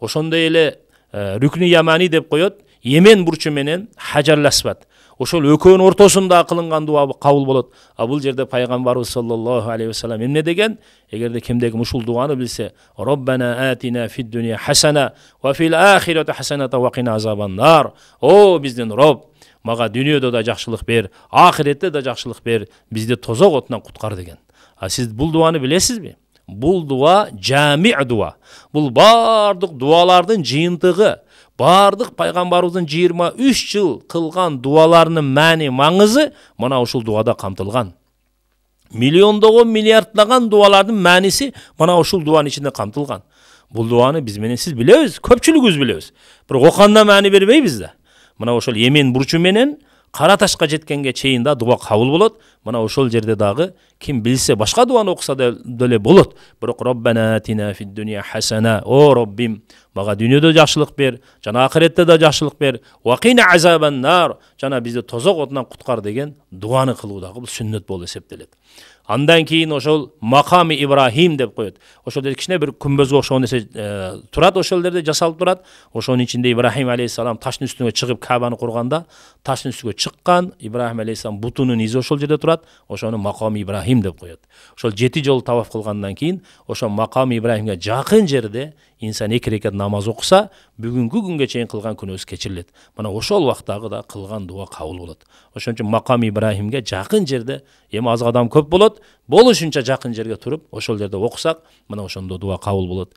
ошондой эле Рүкнү Ямани деп коет, Йемен бурчу менен Хажарул Асвад. Ошол экөөнүн ортосунда кылынган дуа кабыл болот. А бул жерде пайгамбарыбыз саллаллаху алейхи ва саллям эмне деген? Эгерде кимдеги ушул дуаны билсе, Роббана атина фид дунья хасана ва фил ахирати хасаната ва кина азабан нар. О биздин Роб, мага дүйнөдө да жакшылык бер, ахиретте да жакшылык бер, бизди тозок отунан куткар деген. А сиз бул дуаны билесизби? Бул дуа жами дуа. Бул бардык дуалардын жыйынтыгы. Бардык пайгамбарыбыздын 23 жыл кылган дуаларынын маани маңызы мына ушул дуада камтылган. Миллиондогон миллиарддаган дуалардын мааниси мына ушул дуанын ичинде камтылган. Бул дуаны биз менен сиз билебиз, көпчүлүгүбүз билебиз. Бирок окуганда маани бербейбиз да. Мына ошол Йемен бурчу менен Кара ташка жеткенге чейин да дуа кабыл болот. Мына ошол жерде дагы ким билсе башка дуаны окуса деле болот. Бирок Роббана атина фид дунья хасана. О Роббим, мага дүйнөдө жакшылык бер, жана ахиретте да жакшылык бер. Ва кина азабан нар. Жана бизди тозок отунан куткар деген дуаны кылуу дагы бул сүннөт болуп эсептелет. Андан кийин ошол Маками Ибрахим деп коет. Ошол жерде кичине бир күмбөзгө окшогон нерсе турат, ошол жерде жасалып турат. Ошонун ичинде Ибрахим алейхиссалам таштын үстүнө чыгып Кабаны курганда, таштын үстүгө чыккан Ибрахим алейхиссалам бутунун изи ошол жерде турат. Ошону Маками Ибрахим деп коет. Ошол 7 жолу таваф кылгандан кийин ошол Маками Ибрахимге жакын жерде инсан 2 рекат намаз окуса, бүгүнкү күнгө чейин кылган күнөөсү кечирилет. Мына ошол убактагы да кылган дуа кабыл болот. Ошон үчүн Маками Ибрахимге жакын жерде, эми аз адам көп болот, болушунча жакын жерге туруп, ошол жерде окусак, мына ошондо дуа кабыл болот.